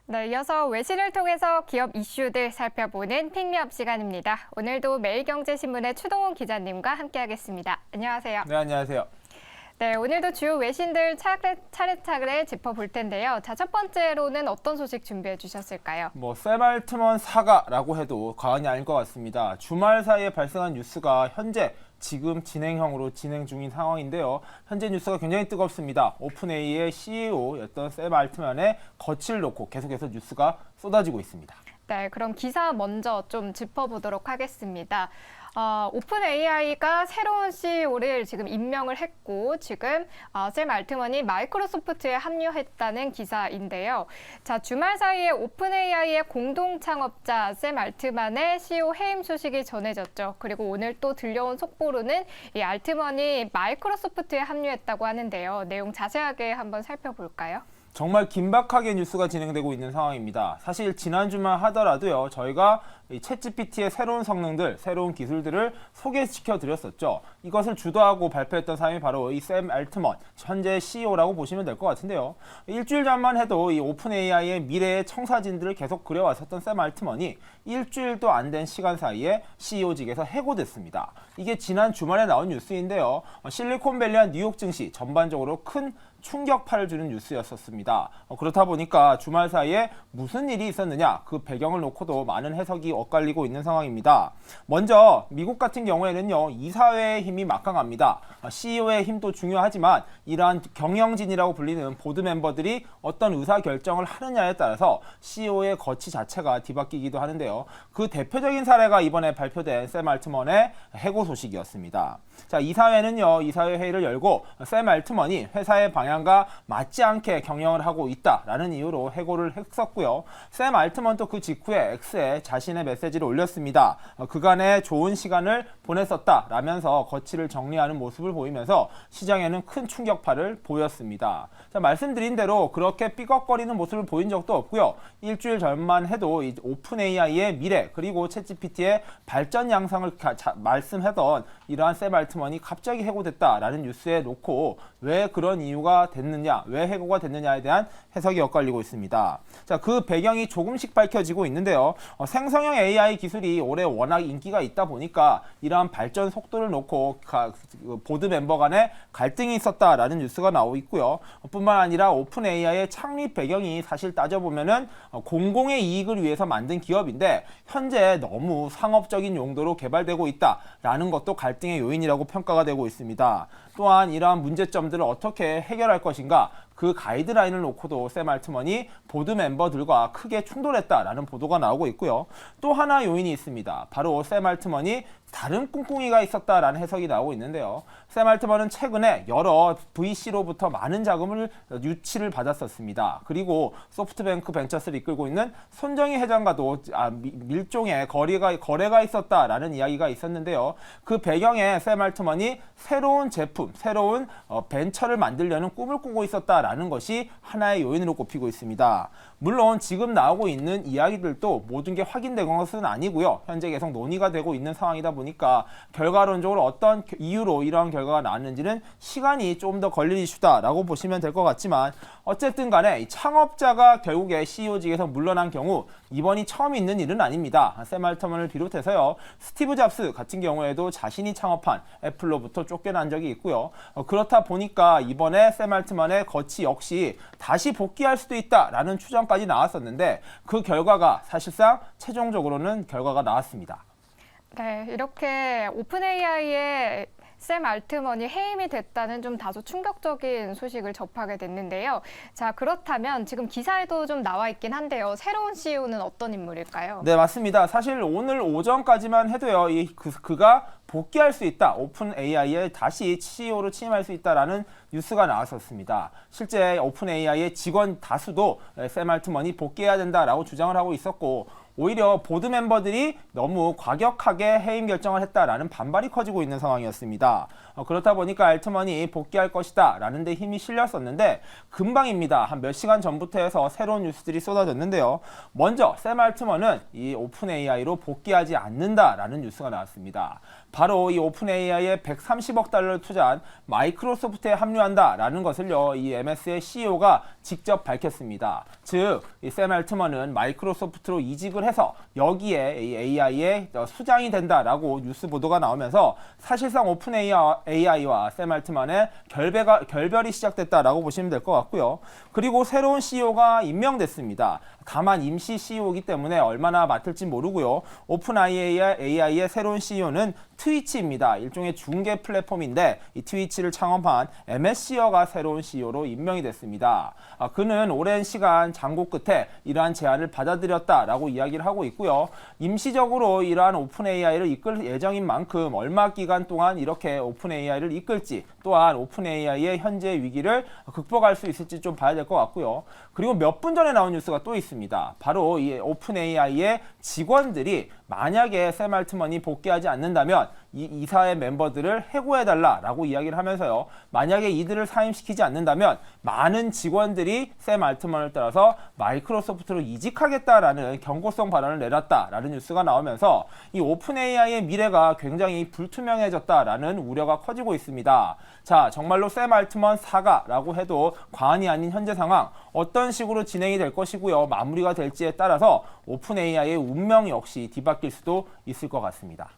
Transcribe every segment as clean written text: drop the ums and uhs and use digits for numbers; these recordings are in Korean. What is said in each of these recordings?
네, 이어서 외신을 통해서 기업 이슈들 살펴보는 픽미업 시간입니다. 오늘도 매일경제신문의 추동훈 기자님과 함께하겠습니다. 안녕하세요. 네, 안녕하세요. 네, 오늘도 주요 외신들 차례차례 짚어볼 텐데요. 자, 첫 번째로는 어떤 소식 준비해 주셨을까요? 샘 알트먼 사과라고 해도 과언이 아닐 것 같습니다. 주말 사이에 발생한 뉴스가 현재 지금 진행형으로 진행 중인 상황인데요. 현재 뉴스가 굉장히 뜨겁습니다. 오픈AI의 CEO였던 샘 알트먼의 거취를 놓고 계속해서 뉴스가 쏟아지고 있습니다. 네, 그럼 기사 먼저 좀 짚어보도록 하겠습니다. 오픈AI가 새로운 CEO를 지금 임명을 했고 지금 샘 알트먼이 마이크로소프트에 합류했다는 기사인데요. 자, 주말 사이에 오픈AI의 공동 창업자 샘 알트먼의 CEO 해임 소식이 전해졌죠. 그리고 오늘 또 들려온 속보로는 이 알트먼이 마이크로소프트에 합류했다고 하는데요. 내용 자세하게 한번 살펴볼까요? 정말 긴박하게 뉴스가 진행되고 있는 상황입니다. 사실 지난주만 하더라도요, 저희가 이 챗GPT의 새로운 성능들, 새로운 기술들을 소개시켜 드렸었죠. 이것을 주도하고 발표했던 사람이 바로 이 샘 알트먼, 현재 CEO라고 보시면 될 것 같은데요. 일주일 전만 해도 이 오픈AI의 미래의 청사진들을 계속 그려왔었던 샘 알트먼이 일주일도 안 된 시간 사이에 CEO직에서 해고됐습니다. 이게 지난 주말에 나온 뉴스인데요. 실리콘밸리와 뉴욕 증시 전반적으로 큰 충격파를 주는 뉴스였었습니다. 그렇다 보니까 주말 사이에 무슨 일이 있었느냐, 그 배경을 놓고도 많은 해석이 엇갈리고 있는 상황입니다. 먼저 미국 같은 경우에는요, 이사회의 힘이 막강합니다. CEO의 힘도 중요하지만 이러한 경영진이라고 불리는 보드 멤버들이 어떤 의사결정을 하느냐에 따라서 CEO의 거취 자체가 뒤바뀌기도 하는데요. 그 대표적인 사례가 이번에 발표된 샘 알트먼의 해고 소식이었습니다. 자, 이사회는요, 이사회 회의를 열고 샘 알트먼이 회사의 방향과 맞지 않게 경영을 하고 있다라는 이유로 해고를 했었고요. 샘 알트먼도 그 직후에 X에 자신의 메시지를 올렸습니다. 그간의 좋은 시간을 보냈었다라면서 거취를 정리하는 모습을 보이면서 시장에는 큰 충격파를 보였습니다. 자, 말씀드린 대로 그렇게 삐걱거리는 모습을 보인 적도 없고요. 일주일 전만 해도 이 오픈AI의 미래 그리고 챗GPT의 발전 양상을 말씀하던 이러한 샘 알트먼이 갑자기 해고됐다라는 뉴스에 놓고 왜 그런 이유가 됐느냐, 왜 해고가 됐느냐에 대한 해석이 엇갈리고 있습니다. 자, 그 배경이 조금씩 밝혀지고 있는데요. 생성형 AI 기술이 올해 워낙 인기가 있다 보니까 이러한 발전 속도를 놓고 보드 멤버 간에 갈등이 있었다라는 뉴스가 나오고 있고요. 뿐만 아니라 오픈AI의 창립 배경이 사실 따져보면은 공공의 이익을 위해서 만든 기업인데 현재 너무 상업적인 용도로 개발되고 있다라는 것도 갈등의 요인이라고 평가가 되고 있습니다. 또한 이러한 문제점들을 어떻게 해결할 것인가, 그 가이드라인을 놓고도 샘 알트먼이 보드 멤버들과 크게 충돌했다라는 보도가 나오고 있고요. 또 하나 요인이 있습니다. 바로 샘 알트먼이 다른 꿍꿍이가 있었다라는 해석이 나오고 있는데요. 샘 알트먼은 최근에 여러 VC로부터 많은 자금을 유치를 받았었습니다. 그리고 소프트뱅크 벤처스를 이끌고 있는 손정희 회장과도 밀종의 거래가 있었다라는 이야기가 있었는데요. 그 배경에 샘 알트먼이 새로운 제품, 새로운 벤처를 만들려는 꿈을 꾸고 있었다라는 것이 하나의 요인으로 꼽히고 있습니다. 물론 지금 나오고 있는 이야기들도 모든 게 확인된 것은 아니고요. 현재 계속 논의가 되고 있는 상황이다 보니까 결과론적으로 어떤 이유로 이러한 결과가 나왔는지는 시간이 좀 더 걸릴 이슈다라고 보시면 될 것 같지만 어쨌든 간에 이 창업자가 결국에 CEO직에서 물러난 경우 이번이 처음 있는 일은 아닙니다. 샘 알트먼을 비롯해서요. 스티브 잡스 같은 경우에도 자신이 창업한 애플로부터 쫓겨난 적이 있고요. 그렇다 보니까 이번에 샘 알트먼의 거취 역시 다시 복귀할 수도 있다라는 추정까지 나왔었는데 그 결과가 사실상 최종적으로는 결과가 나왔습니다. 네, 이렇게 오픈AI의 샘 알트먼이 해임이 됐다는 좀 다소 충격적인 소식을 접하게 됐는데요. 자, 그렇다면 지금 기사에도 좀 나와 있긴 한데요. 새로운 CEO는 어떤 인물일까요? 네, 맞습니다. 사실 오늘 오전까지만 해도요, 그가 복귀할 수 있다, 오픈AI에 다시 CEO로 취임할 수 있다라는 뉴스가 나왔었습니다. 실제 오픈AI의 직원 다수도 샘 알트먼이 복귀해야 된다라고 주장을 하고 있었고, 오히려 보드 멤버들이 너무 과격하게 해임 결정을 했다라는 반발이 커지고 있는 상황이었습니다. 그렇다 보니까 알트먼이 복귀할 것이다 라는 데 힘이 실렸었는데 금방입니다. 한 몇 시간 전부터 해서 새로운 뉴스들이 쏟아졌는데요. 먼저 샘 알트먼은 이 오픈 AI로 복귀하지 않는다라는 뉴스가 나왔습니다. 바로 이 오픈 AI에 130억 달러를 투자한 마이크로소프트에 합류한다라는 것을요, 이 MS의 CEO가 직접 밝혔습니다. 즉, 이 샘 알트먼은 마이크로소프트로 이직을 해서 여기에 이 AI의 수장이 된다라고 뉴스 보도가 나오면서 사실상 오픈 AI와 샘 알트먼의 결별이 시작됐다라고 보시면 될 것 같고요. 그리고 새로운 CEO가 임명됐습니다. 다만 임시 CEO이기 때문에 얼마나 맡을지 모르고요. 오픈 AI의 새로운 CEO는 트위치입니다. 일종의 중개 플랫폼인데 이 트위치를 창업한 MSC어가 새로운 CEO로 임명이 됐습니다. 그는 오랜 시간 장고 끝에 이러한 제안을 받아들였다라고 이야기를 하고 있고요. 임시적으로 이러한 오픈 AI를 이끌 예정인 만큼 얼마 기간 동안 이렇게 오픈 AI를 이끌지, 또한 오픈 AI의 현재 위기를 극복할 수 있을지 좀 봐야 될 것 같고요. 그리고 몇 분 전에 나온 뉴스가 또 있습니다. 바로 이 오픈 AI의 직원들이 만약에 샘 알트먼이 복귀하지 않는다면 이 이사의 멤버들을 해고해달라라고 이야기를 하면서요. 만약에 이들을 사임시키지 않는다면 많은 직원들이 샘 알트먼을 따라서 마이크로소프트로 이직하겠다라는 경고성 발언을 내렸다라는 뉴스가 나오면서 이 오픈 AI의 미래가 굉장히 불투명해졌다라는 우려가 커지고 있습니다. 자, 정말로 샘 알트먼 사과라고 해도 과언이 아닌 현재 상황, 어떤 식으로 진행이 될 것이고요. 마무리가 될지에 따라서 오픈 AI의 운명 역시 뒤바뀔 수도 있을 것 같습니다.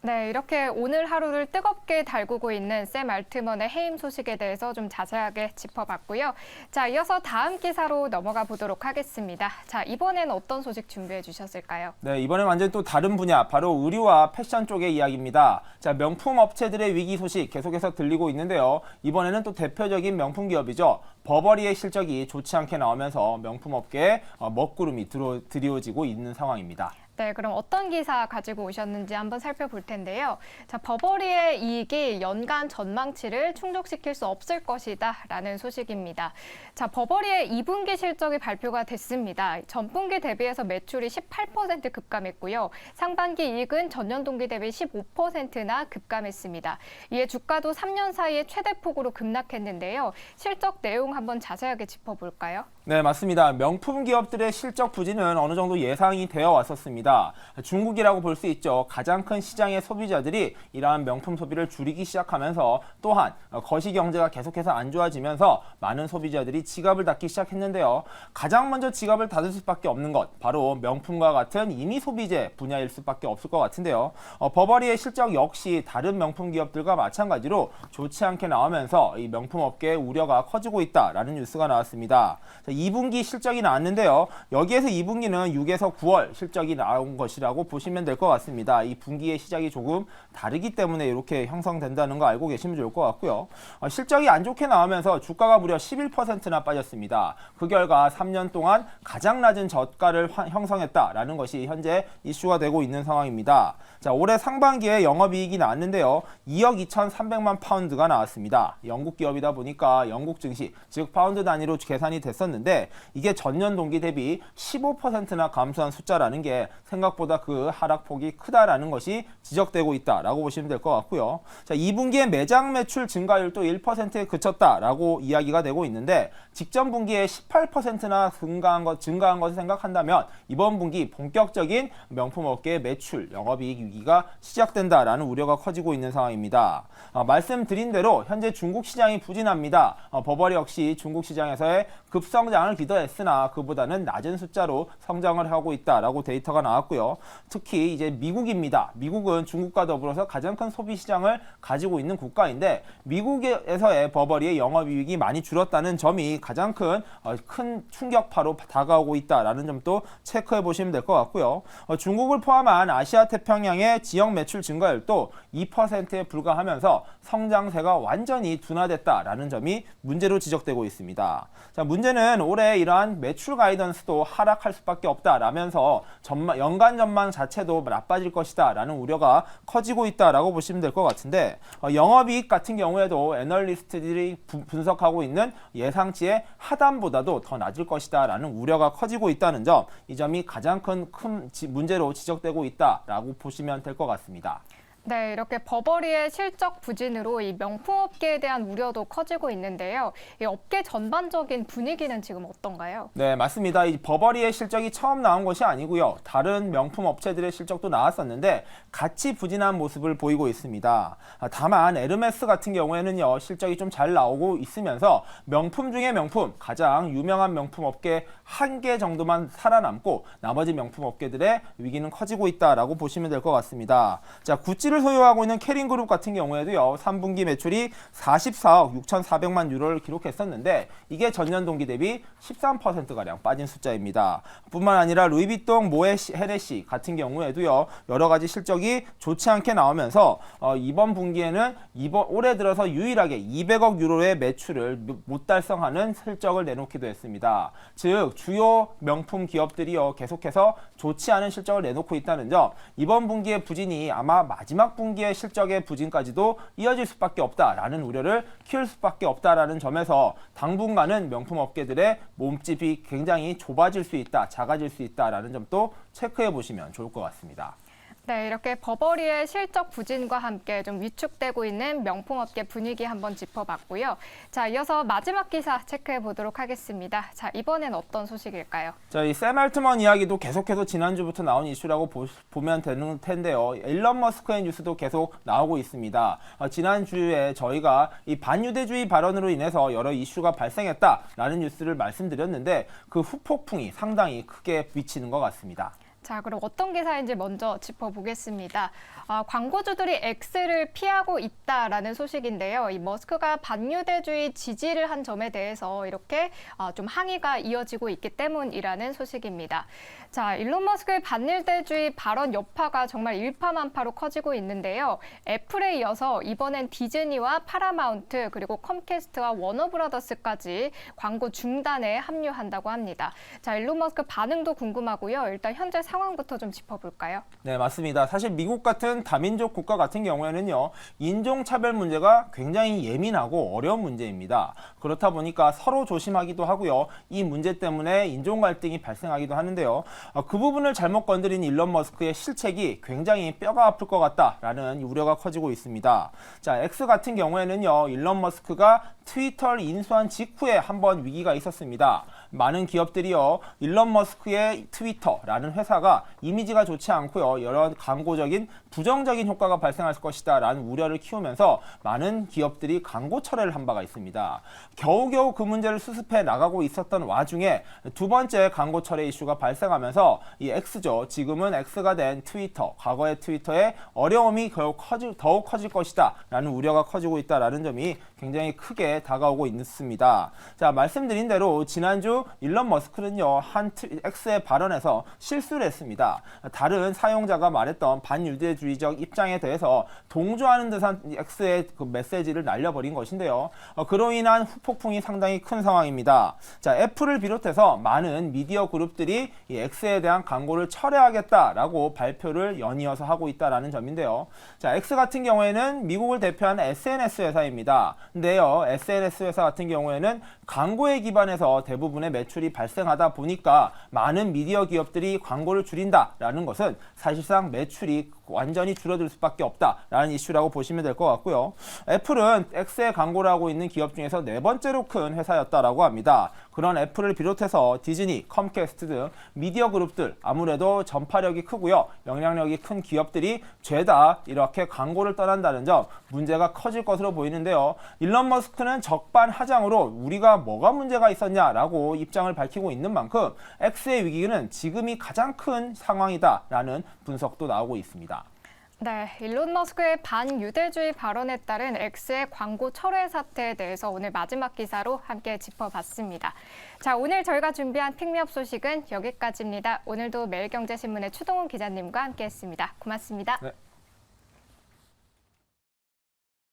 네, 이렇게 오늘 하루를 뜨겁게 달구고 있는 샘 알트먼의 해임 소식에 대해서 좀 자세하게 짚어봤고요. 자, 이어서 다음 기사로 넘어가 보도록 하겠습니다. 자, 이번엔 어떤 소식 준비해 주셨을까요? 네, 이번엔 완전히 또 다른 분야, 바로 의류와 패션 쪽의 이야기입니다. 자, 명품 업체들의 위기 소식 계속해서 들리고 있는데요. 이번에는 또 대표적인 명품 기업이죠. 버버리의 실적이 좋지 않게 나오면서 명품 업계에 먹구름이 드리워지고 있는 상황입니다. 네, 그럼 어떤 기사 가지고 오셨는지 한번 살펴볼 텐데요. 자, 버버리의 이익이 연간 전망치를 충족시킬 수 없을 것이다 라는 소식입니다. 자, 버버리의 2분기 실적이 발표가 됐습니다. 전분기 대비해서 매출이 18% 급감했고요. 상반기 이익은 전년 동기 대비 15%나 급감했습니다. 이에 주가도 3년 사이에 최대폭으로 급락했는데요. 실적 내용 한번 자세하게 짚어볼까요? 네, 맞습니다. 명품 기업들의 실적 부진은 어느 정도 예상이 되어 왔었습니다. 중국이라고 볼 수 있죠. 가장 큰 시장의 소비자들이 이러한 명품 소비를 줄이기 시작하면서 또한 거시 경제가 계속해서 안 좋아지면서 많은 소비자들이 지갑을 닫기 시작했는데요. 가장 먼저 지갑을 닫을 수밖에 없는 것, 바로 명품과 같은 임의 소비재 분야일 수밖에 없을 것 같은데요. 버버리의 실적 역시 다른 명품 기업들과 마찬가지로 좋지 않게 나오면서 이 명품 업계의 우려가 커지고 있다라는 뉴스가 나왔습니다. 자, 2분기 실적이 나왔는데요. 여기에서 2분기는 6에서 9월 실적이 나온 것이라고 보시면 될 것 같습니다. 이 분기의 시작이 조금 다르기 때문에 이렇게 형성된다는 거 알고 계시면 좋을 것 같고요. 실적이 안 좋게 나오면서 주가가 무려 11%나 빠졌습니다. 그 결과 3년 동안 가장 낮은 저가를 형성했다라는 것이 현재 이슈가 되고 있는 상황입니다. 자, 올해 상반기에 영업이익이 나왔는데요. 2억 2,300만 파운드가 나왔습니다. 영국 기업이다 보니까 영국 증시, 즉 파운드 단위로 계산이 됐었는데 이게 전년 동기 대비 15%나 감소한 숫자라는 게 생각보다 그 하락폭이 크다라는 것이 지적되고 있다라고 보시면 될 것 같고요. 자, 2분기에 매장 매출 증가율도 1%에 그쳤다라고 이야기가 되고 있는데 직전 분기에 18%나 증가한 것을 생각한다면 이번 분기 본격적인 명품 업계의 매출, 영업이익 위기가 시작된다라는 우려가 커지고 있는 상황입니다. 말씀드린 대로 현재 중국 시장이 부진합니다. 버버리 역시 중국 시장에서의 급성장을 기대했으나 그보다는 낮은 숫자로 성장을 하고 있다라고 데이터가 나왔고요. 특히 이제 미국입니다. 미국은 중국과 더불어서 가장 큰 소비 시장을 가지고 있는 국가인데 미국에서의 버버리의 영업이익이 많이 줄었다는 점이 가장 큰 충격파로 다가오고 있다라는 점도 체크해 보시면 될 것 같고요. 중국을 포함한 아시아 태평양의 지역 매출 증가율도 2%에 불과하면서 성장세가 완전히 둔화됐다라는 점이 문제로 지적되고 있습니다. 자, 문제는 반면 올해 이러한 매출 가이던스도 하락할 수밖에 없다라면서 연간 전망 자체도 나빠질 것이다라는 우려가 커지고 있다라고 보시면 될 것 같은데 영업이익 같은 경우에도 애널리스트들이 분석하고 있는 예상치의 하단보다도 더 낮을 것이다라는 우려가 커지고 있다는 점, 이 점이 가장 큰 문제로 지적되고 있다라고 보시면 될 것 같습니다. 네, 이렇게 버버리의 실적 부진으로 이 명품업계에 대한 우려도 커지고 있는데요. 이 업계 전반적인 분위기는 지금 어떤가요? 네, 맞습니다. 이 버버리의 실적이 처음 나온 것이 아니고요. 다른 명품 업체들의 실적도 나왔었는데 같이 부진한 모습을 보이고 있습니다. 다만 에르메스 같은 경우에는요, 실적이 좀 잘 나오고 있으면서 명품 중에 명품, 가장 유명한 명품 업계 한 개 정도만 살아남고 나머지 명품 업계들의 위기는 커지고 있다라고 보시면 될 것 같습니다. 자, 구찌를 소유하고 있는 캐링그룹 같은 경우에도요, 3분기 매출이 44억 6,400만 유로를 기록했었는데 이게 전년 동기 대비 13%가량 빠진 숫자입니다. 뿐만 아니라 루이비통, 모에 헤네시 같은 경우에도요, 여러 가지 실적이 좋지 않게 나오면서 이번 분기에는 올해 들어서 유일하게 200억 유로의 매출을 못 달성하는 실적을 내놓기도 했습니다. 즉 주요 명품 기업들이요, 계속해서 좋지 않은 실적을 내놓고 있다는 점, 이번 분기의 부진이 아마 마지막 분기의 실적의 부진까지도 이어질 수밖에 없다라는 우려를 키울 수밖에 없다라는 점에서 당분간은 명품 업계들의 몸집이 굉장히 좁아질 수 있다, 작아질 수 있다라는 점도 체크해 보시면 좋을 것 같습니다. 네, 이렇게 버버리의 실적 부진과 함께 좀 위축되고 있는 명품업계 분위기 한번 짚어봤고요. 자, 이어서 마지막 기사 체크해 보도록 하겠습니다. 자, 이번엔 어떤 소식일까요? 자, 이 샘 알트먼 이야기도 계속해서 지난주부터 나온 이슈라고 보면 되는 텐데요. 일론 머스크의 뉴스도 계속 나오고 있습니다. 지난주에 저희가 이 반유대주의 발언으로 인해서 여러 이슈가 발생했다라는 뉴스를 말씀드렸는데 그 후폭풍이 상당히 크게 미치는 것 같습니다. 자, 그럼 어떤 기사인지 먼저 짚어보겠습니다. 광고주들이 X를 피하고 있다라는 소식인데요. 이 머스크가 반유대주의 지지를 한 점에 대해서 이렇게 좀 항의가 이어지고 있기 때문이라는 소식입니다. 자, 일론 머스크의 반유대주의 발언 여파가 정말 일파만파로 커지고 있는데요. 애플에 이어서 이번엔 디즈니와 파라마운트 그리고 컴캐스트와 워너브라더스까지 광고 중단에 합류한다고 합니다. 자, 일론 머스크 반응도 궁금하고요. 일단 현재 상황부터 좀 짚어볼까요? 네, 맞습니다. 사실 미국 같은 다민족 국가 같은 경우에는요, 인종차별 문제가 굉장히 예민하고 어려운 문제입니다. 그렇다 보니까 서로 조심하기도 하고요. 이 문제 때문에 인종 갈등이 발생하기도 하는데요. 그 부분을 잘못 건드린 일론 머스크의 실책이 굉장히 뼈가 아플 것 같다라는 우려가 커지고 있습니다. 자, X 같은 경우에는요, 일론 머스크가 트위터를 인수한 직후에 한번 위기가 있었습니다. 많은 기업들이요, 일론 머스크의 트위터라는 회사가 이미지가 좋지 않고요, 여러 광고적인 부정적인 효과가 발생할 것이다 라는 우려를 키우면서 많은 기업들이 광고 철회를 한 바가 있습니다. 겨우겨우 그 문제를 수습해 나가고 있었던 와중에 두 번째 광고 철회 이슈가 발생하면서 이 X죠, 지금은 X가 된 트위터, 과거의 트위터의 어려움이 더욱 커질 것이다 라는 우려가 커지고 있다라는 점이 굉장히 크게 다가오고 있습니다. 자, 말씀드린 대로 지난주 일론 머스크는요, X의 발언에서 실수를 했습니다. 다른 사용자가 말했던 반유대주의적 입장에 대해서 동조하는 듯한 X의 그 메시지를 날려버린 것인데요. 그로 인한 후폭풍이 상당히 큰 상황입니다. 자, 애플을 비롯해서 많은 미디어 그룹들이 이 X에 대한 광고를 철회하겠다라고 발표를 연이어서 하고 있다라는 점인데요. 자, X 같은 경우에는 미국을 대표하는 SNS 회사입니다. 근데요, SNS 회사 같은 경우에는 광고에 기반해서 대부분의 매출이 발생하다 보니까 많은 미디어 기업들이 광고를 줄인다라는 것은 사실상 매출이 완전히 줄어들 수밖에 없다라는 이슈라고 보시면 될 것 같고요. 애플은 X에 광고를 하고 있는 기업 중에서 네 번째로 큰 회사였다라고 합니다. 그런 애플을 비롯해서 디즈니, 컴캐스트 등 미디어 그룹들, 아무래도 전파력이 크고요, 영향력이 큰 기업들이 죄다 이렇게 광고를 떠난다는 점, 문제가 커질 것으로 보이는데요. 일론 머스크는 적반하장으로 우리가 뭐가 문제가 있었냐라고 입장을 밝히고 있는 만큼 X의 위기는 지금이 가장 큰 상황이다라는 분석도 나오고 있습니다. 네, 일론 머스크의 반유대주의 발언에 따른 X의 광고 철회 사태에 대해서 오늘 마지막 기사로 함께 짚어봤습니다. 자, 오늘 저희가 준비한 픽미업 소식은 여기까지입니다. 오늘도 매일경제신문의 추동훈 기자님과 함께했습니다. 고맙습니다. 네.